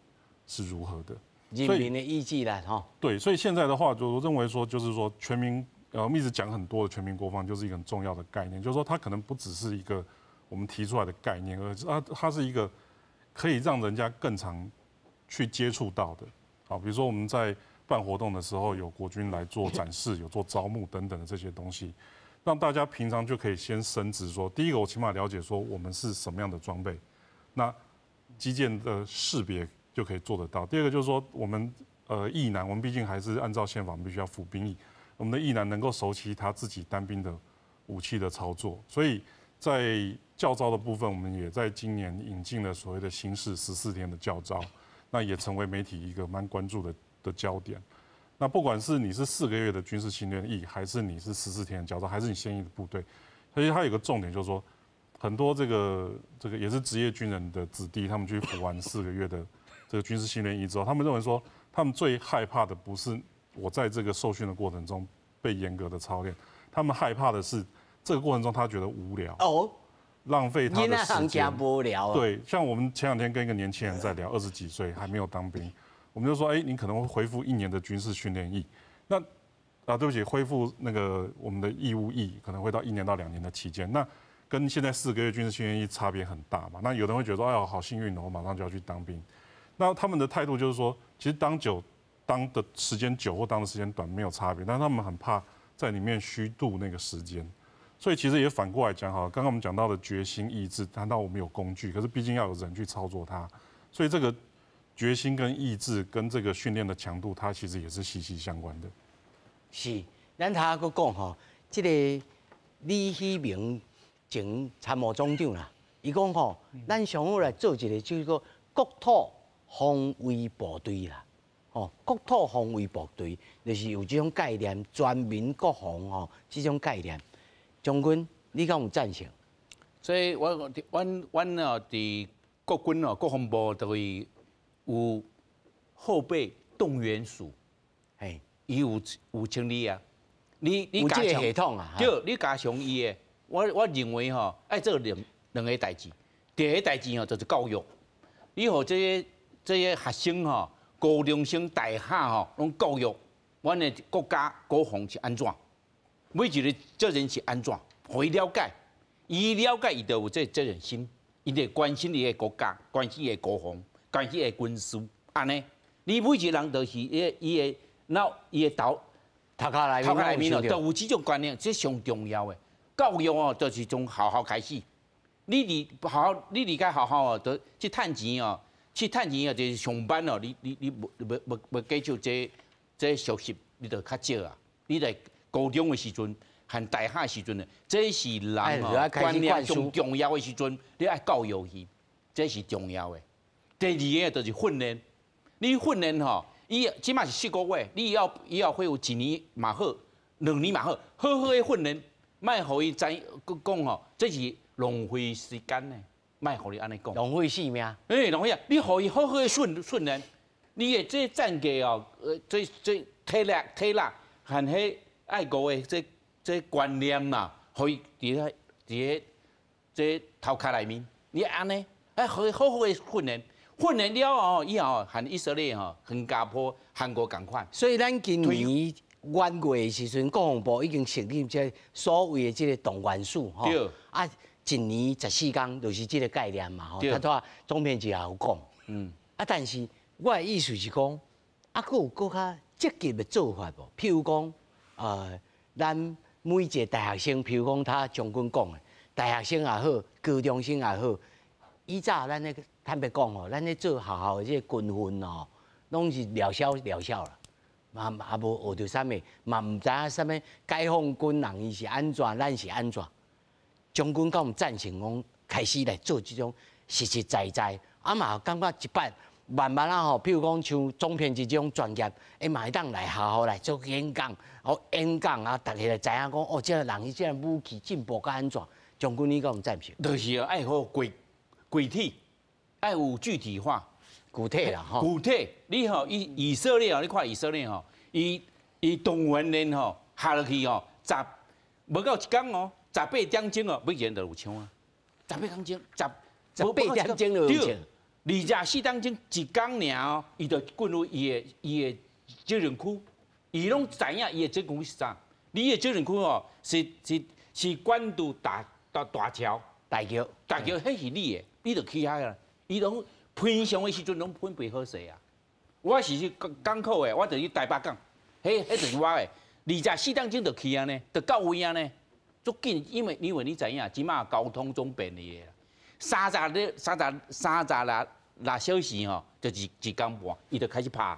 是如何的，人民的意志啦，哈。对，所以现在的话，我认为说，就是说全民，我们一直讲很多的全民国防，就是一个很重要的概念，就是说它可能不只是一个我们提出来的概念，而是它是一个可以让人家更常去接触到的。好，比如说我们在办活动的时候，有国军来做展示，有做招募等等的这些东西，让大家平常就可以先深知说，第一个我起码了解说我们是什么样的装备，那基建的识别就可以做得到。第二个就是说我们役男，我们毕竟还是按照宪法必须要服兵役，我们的役男能够熟悉他自己单兵的武器的操作，所以在教招的部分，我们也在今年引进了所谓的新式14天的教招，那也成为媒体一个蛮关注的焦点。那不管是你是4个月的军事训练役，还是你是14天的教招，还是你现役的部队，而且它有个重点就是说，很多这个也是职业军人的子弟，他们去服完4个月的这个军事训练役之后，他们认为说，他们最害怕的不是我在这个受训的过程中被严格的操练，他们害怕的是这个过程中他觉得无聊哦，浪费他的时间。无聊。对，像我们前2天跟一个年轻人在聊，20几岁还没有当兵，我们就说，你可能会恢复1年的军事训练役，那对不起，恢复那个我们的义务役可能会到1年到2年的期间，那跟现在4个月军事训练役差别很大嘛。那有人会觉得说，哎呦，好幸运哦，我马上就要去当兵。那他们的态度就是说，其实当的时间久或当的时间短没有差别，但是他们很怕在里面虚度那个时间。所以其实也反过来讲，哈，刚刚我们讲到的决心意志，谈到我们有工具，可是毕竟要有人去操作它，所以这个决心跟意志跟这个训练的强度，它其实也是息息相关的。是，咱他个讲吼，这个李希明前参谋总长啦，伊讲吼，咱上好来做一个就是个国土防卫部队啦，吼，国土防卫部队就是有这种概念，全民国防吼，这种概念。将军，你敢有赞成？所以阮哦，伫国军哦，国防部就会有后备动员署，嘿，伊有清理啊。你有这个系统啊？对，你加强伊的，我认为吼，爱做两个代志。第一个代志吼，就是教育。你互这些学生吼，高中生、大学吼，拢教育，阮的国家国防是安怎？每一个责任是安怎？互伊了解，伊了解，伊就有这责任心，伊就关心伊的国家，关心伊的国防，关心伊的军事，安尼。你每一个人都是伊的脑，伊的头壳内面哦，都有这种观念，这上重要的。教育哦，就是从学校开始。你离开学校哦，就去趁钱哦，就是上班哦，你无继续这学习，你就较少啊，你在。高中的时阵，和大学的时阵呢，这是人哦观念上重要的时阵，你爱教育伊，这是重要的。第二个就是训练，你训练吼，伊起码是4个月，你要恢复1年嘛好，2年嘛好，好好的训练，卖互伊知讲吼，这是浪费时间呢，卖互你安尼讲。浪费性命。浪费啊！你互伊好好的训练，你的这战绩哦，这体力，和迄。爱国的这观念啦，可以伫这头壳内面，你安尼，好好的训练了后，以后和以色列吼、新加坡、韩国共款。所以咱今年元月的时阵，国防部已经成立这所谓的这个动员署吼，啊，1年14天就是这个概念嘛吼。他总编辑也有讲，但是我的意思是讲，佫有佫较积极的做法无？譬如讲。咱每一个大学生，譬如讲他将军讲的，大学生也好，高中生也好，以早咱那个坦白讲吼，咱咧做学校的这个军训哦，拢是疗效啦，嘛无学到啥物，嘛唔知影啥物解放军人伊是安怎，咱是安怎。将军敢有赞成讲开始来做这种实实在在，嘛感觉一摆。慢慢啊吼，譬如讲像总编辑这种专业，嘛会当来学校来做演讲，啊，大家来知影讲，哦，这个人伊这个武器进步甲安怎？将军你敢有赞成？就是爱好具体，爱有具体化，具体啦吼。具体，你吼以色列哦，你看以色列吼，伊动员令吼下落去吼，无到1天哦，18点钟哦，每人就有枪啊，18点钟18点钟就有枪。24点钟1天尔哦，伊就进入伊的责任区，伊拢知影伊的责任区是啥。你的责任区哦，是管督大桥，大桥，迄是你的，你就去遐啦。伊拢平常的时阵拢分配好势啊。我是港口的，我就去台北港，迄就是我的。24点钟就去啊呢，就到位啊呢，足紧，因为你知影，即马交通总便利的。36小时吼，就是1天半，伊就开始拍，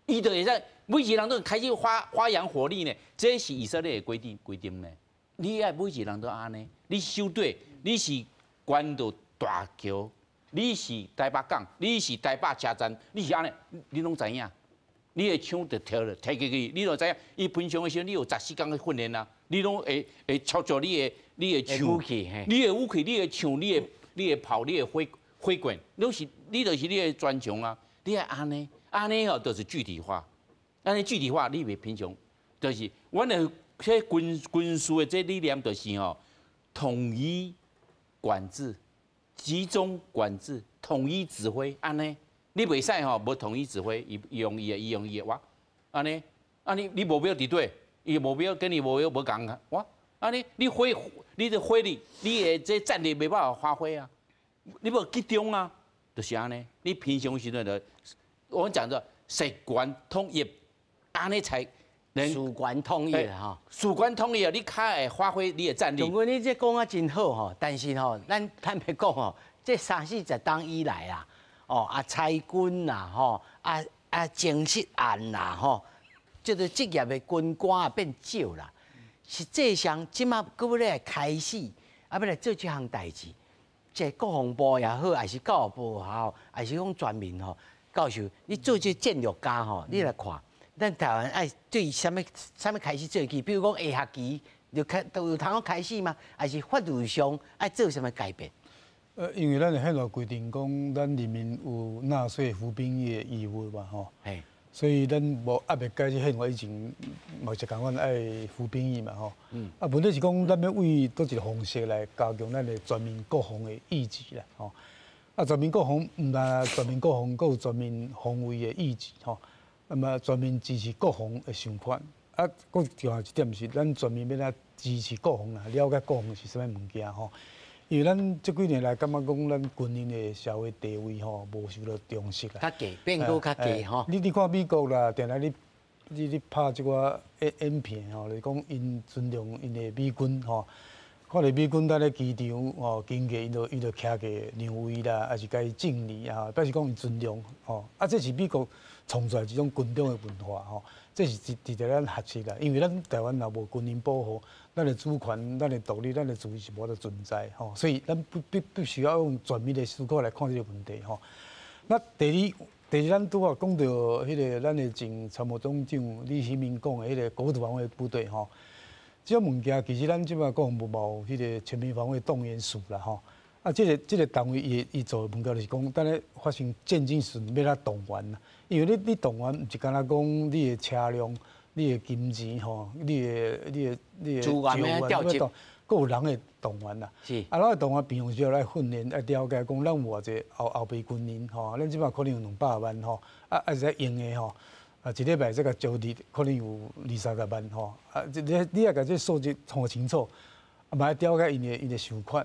伊就会使每一个人都开始发扬火力呢。这是以色列的规定呢。你爱每一个人都安尼，你收队你是关渡大桥，你是台北港，你是台北车站，你是安尼，你拢知影。你的枪就跳了，提起去，你就知影。伊平常的时候，你有14天的训练啊，你拢会操作你的枪、武器，你的武器、你的枪、你的炮、你的火棍，都是你就是你的专长啊。你要安尼吼，就是具体化。安尼具体化，你袂平常，就是阮的迄军事的这理念，就是吼统一管制、集中管制、统一指挥，安尼。你袂使吼，无统一指挥，伊用伊的哇，安尼，你目标伫对，伊目标跟你目标无共哇，安尼你的火力，你的这战略袂办法发挥啊，你无集中啊，就是安尼。你平常时阵的，我们讲的实权统一，安尼才能主权统一啦吼。主权统一啊，你较会发挥你的战力。总归你这讲啊真好吼，但是吼，咱坦白讲吼，这30-40天以来啊。裁军啦，警察案啦，就是职业的军官啊变少啦。实际上，即马搁要来开始，要来做这项代志，即国防部也好，还是教育部也好，还是讲全民教授，你做这战略家你来看，咱台湾爱对什么开始做起？比如讲下学期就有通开始吗？还是法律上爱做什么改变？因为咱的宪法规定讲，咱人民有纳税服兵役的义务嘛，所以咱无还未改这宪法以前，嘛是共款爱服兵役嘛，问题是讲，咱要为倒一个方式来加强咱的全民国防的意志啦，全民国防唔但全民国防，佫有全民防卫的意志那么全民支持国防的想法，佫重要一点是，咱全民要来支持国防啦，了解国防是啥物物件因为咱这几年来感觉讲，咱军人的社会地位无受到重视啦。较低，变故较低你看美国啦，定来你拍即个影片就是讲因尊重因的美军看到美军在咧机场经过因就徛个让位啦，还是甲伊敬礼表示讲伊尊重这是美国创出来一种军中的文化这是值得咱学习啦。因为咱台湾若无军人保护，咱的主权、咱的独立、咱的自由是无得存在所以咱必须要用全面的思考来看这个问题那第二，咱拄好讲到迄个咱的前参谋总长李希明讲的迄个国土防卫部队这种物件其实咱即摆国防部嘛有迄个全民防卫动员署啦这个单位伊做的物件就是讲，等咧发生战争时要来动员啦。因为你动员毋是干那讲你的车辆、你的金钱你的资源要调集，佫有人的动员啦。是。咱的动员平常时要来训练，来了解讲咱有偌济后备军人咱即摆可能有200万在用的一礼拜这个招日可能有20-30万你要甲这数字看清楚。嘛要了解因的想法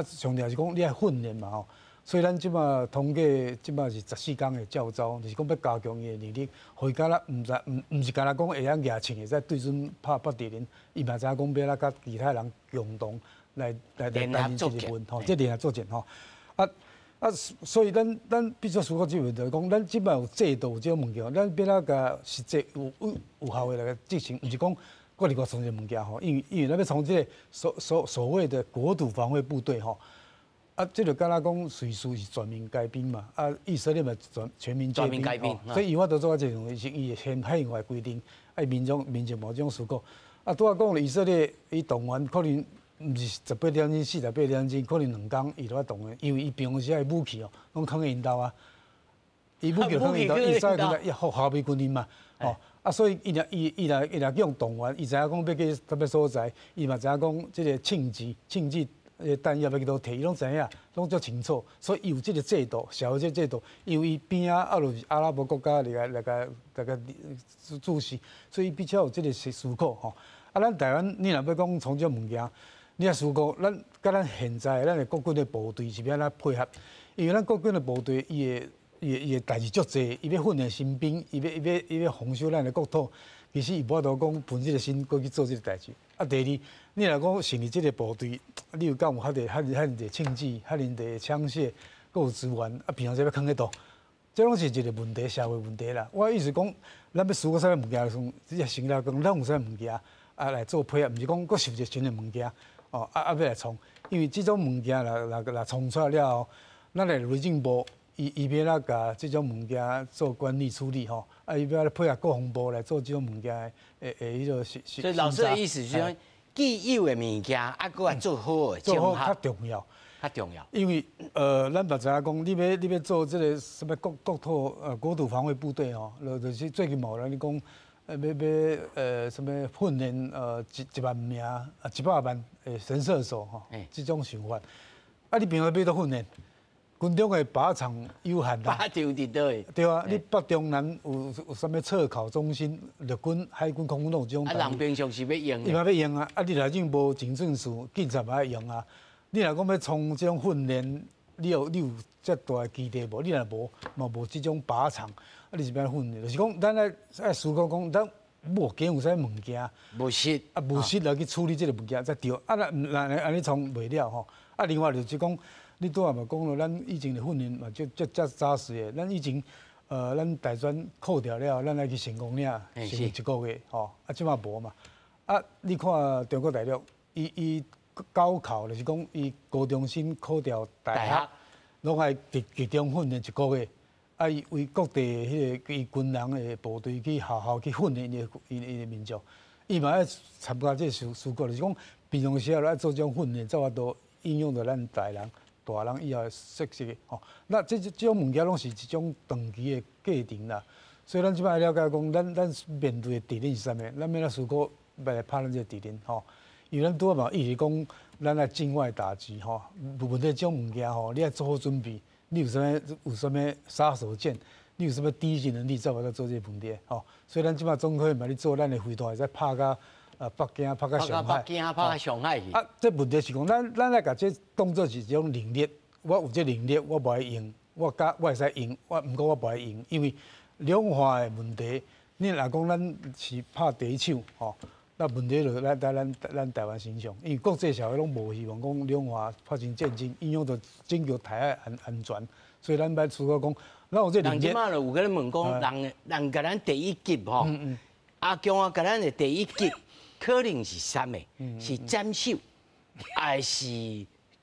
上条是讲你要训练嘛所以咱即马通过即马是14天的教招，就是讲要加强伊的能力，互伊敢若毋是敢若讲会晓举枪会使对准拍敌人，伊嘛知影讲要来甲其他人共同来担任这个问这联合作战所以咱必须思考这个问题，讲咱即马有制度有这种物件，咱要来甲实际有效的来执行，毋是讲。我哋个从这物件因为咱要从这个所谓的国土防卫部队这就敢若讲随时是全民皆兵嘛以色列嘛全民皆兵所以伊法度做这种是伊的宪法规定，民众无这种思考拄仔讲了以色列伊动员可能毋是18点钟、48点钟，可能2天伊就要动员，因为伊平常时的武器拢放在因兜伊武器放因兜，伊使伊后备军人嘛所以伊若用动员，伊知影讲要去特别所在，伊嘛知影讲即个庆忌弹药要去倒摕，伊拢知影，拢足清楚。所以伊有即个制度，社会这制度，因为伊边就是阿拉伯国家来个注视，所以伊比较有即个思考咱台湾你若要讲从这物件，你也思考，咱现在咱的国军的部队是要来配合，因为咱国军的部队伊的代志足济，伊要训练新兵，伊要防守咱的国土。其实伊无法度讲本身的心过去做这个代志。第二，你若讲成立这个部队，你有敢有遐个枪支、遐尼个枪械，佫有资源，平常时要囥喺倒，这拢是一个问题，社会问题啦。我意思讲，咱要思考啥物物件，即个成立讲，咱有啥物件来做配合，毋是讲佫受一个新的物件。哦要来创，因为这种物件若创出来了后，咱来内政部伊要来甲这种物件做管理处理吼，伊要来配合国防部来做这种物件迄个所以老师的意思是讲，既有的物件，搁来做好的整合，较重要。较重要。因为咱嘛知影讲，你要做这个什么国土防卫部队吼，就是最近无人你讲要什么训练1万名100万神射手吼，这种想法。啊，你平常要到训练，军中的靶场有限啦。靶场伫倒位？对啊，你北中南有什么测考中心，陆军、海军、空军都有这种。啊，人平常是要用。伊嘛要用啊，你内政部警政署、警察嘛要用啊。你若讲要从这种训练，你有遮大的基地无？你若无，嘛无这种靶场，啊，你是要训练？就是讲，咱爱思考讲，咱目前有啥物件？无实啊，无实来去处理这个物件才对。啊，那安尼从袂了吼。啊，另外就是讲，你拄仔嘛讲了，咱以前的训练嘛，遮扎实的。咱以前咱大专扣掉了，咱来去成功岭，成1个月吼。啊，即马无嘛。啊，你看中国大陆，伊高考就是讲，伊高中生考掉大学，拢爱集中训练1个月，啊，伊为各地迄个伊军人的部队去好去训练伊的民族，伊嘛爱参加这个思考，就是讲平常时爱做这种训练，才法度应用到咱大人以后熟悉的吼。那这种物件拢是一种长期的过程啦，所以咱即摆了解讲，咱面对的敌人是啥物，咱要来思考要来拍咱这个敌人吼。因为咱拄仔嘛，一直讲咱来境外打击吼，问题这种物件吼，你要做好准备。你有什么杀手锏？你有什么第一级能力，才有法做这个问题吼。所以咱即摆总可以嘛，你做咱的飞弹，会使拍到北京、拍到上海。北京、拍到上海去。啊，这问题是讲，咱来甲这当作是一种能力。我有这能力，我无爱用，我会使用，毋过我无爱用，因为两化的问题，你若讲咱是拍第一手吼。那问题就咱台湾身上，因为国际社会拢无希望讲两化发生战争，影响到整个台海安全，所以咱要思考讲，咱有这能力。人即马就有个人问讲，人甲咱第一级吼，阿强啊，甲咱的第一级可能是啥物？是斩首，还是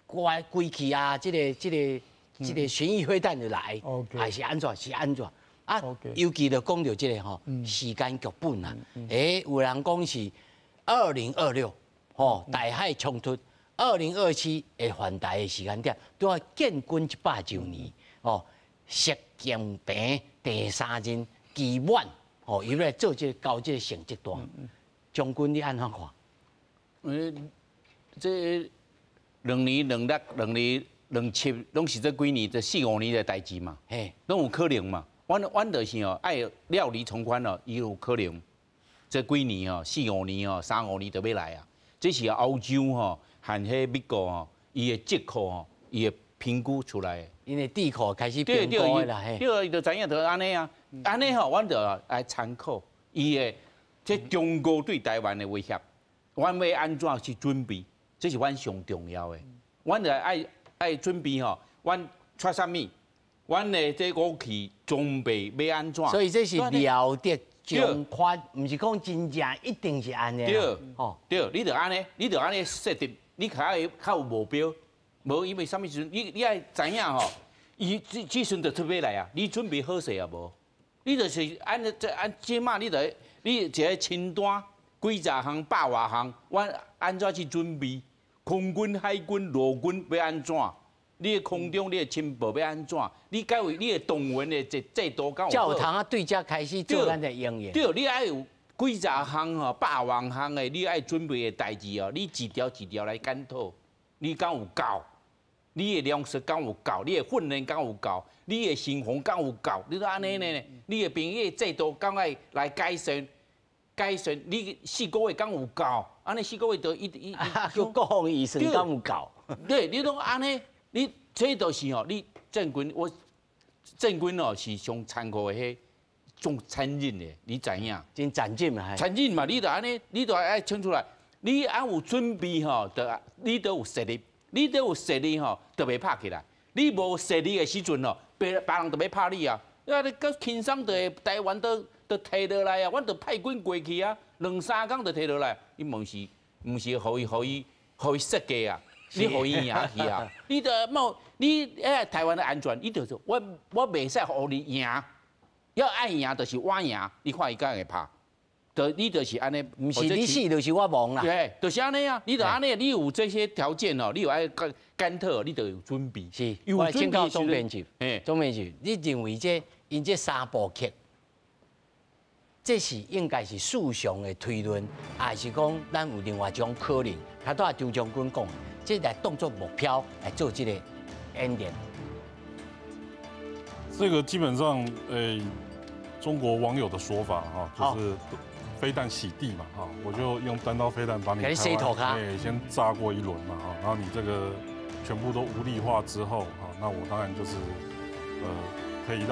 归去啊？这个旋翼飞弹就来，还是安怎？是安怎？啊，尤其就讲到这个吼，时间剧本啊，有人讲是2026吼台海冲突，2027会反台的时间点，都要建军100周年哦。习近平第3任期满哦，伊来做这个交这个成绩单，将军你安怎看？这2年、26、2年、27，拢是这几年、这4、5年的代志嘛，嘿，拢有可能嘛。阮就是哦，爱料理从宽哦，伊有可能。这几年哦，4、5年哦，3、5年就要来啊。这是欧洲吼，和迄美国吼，伊的智库吼，伊的评估出来。因为智库开始评估的啦，嘿。对，伊就知影就安尼啊，安尼吼，阮就来参考伊的这中国对台湾的威胁，阮要安怎去准备，这是阮上重要的。阮就爱准备吼，阮出啥物？阮的这武器装备要安怎？所以这是了得将宽，唔是讲真正一定是安尼。对，哦，对，你着安尼设定，你较有目标，无因为啥物时阵，你爱知影吼，伊即阵就出要来啊，你准备好势啊无？你就是按即马你一个清单，几十项、100外项，阮安怎去准备？空军、海军、陆军要安怎？你的空中、你的情报要安怎？你该为你的动员的制度敢有好？才有通啊，对遮开始做咱的应用。对，你爱有几十项吼、100万项的，你爱准备的代志哦，你一条一条来检讨，你敢有够？你的粮食敢有够？你的训练敢有够？你的生活敢有够？你都安尼呢？你的兵役制度敢爱来改善？你4个月敢有够？安尼4个月就叫国防医生敢有够？对，你拢安尼。你这就是吼，你政军哦是上残酷的迄种残忍的，你知影？真残忍嘛？残忍嘛，你着安尼，你着爱清出来。你安有准备吼，你都有实力，吼，就袂拍起来。你无实力的时阵吼，别人就要拍你啊！你搁轻松就台湾都摕落来啊，阮就派军过去啊，2、3天就摕落来。伊毋是互伊互伊设计啊，你互伊赢去啊，你得冇你台湾的安全，你就说我袂使互你赢，要爱赢就是我赢，你看伊敢会拍？你就是安尼，不是你死就是我亡啦。对，就是安尼啊，你就安尼，你有这些条件哦，你有爱干特，你就有准备。是，我请教总编辑，总编辑，你认为因这三部曲，这是应该是事上的推论，还是讲咱有另外一种可能？他都张将军讲，这来当作目标来做这个演练。这个基本上，中国网友的说法哈，就是飞弹洗地嘛，哈，我就用单刀飞弹把你台湾先炸过一轮嘛，哈，然后你这个全部都无力化之后，哈，那我当然就是可以让。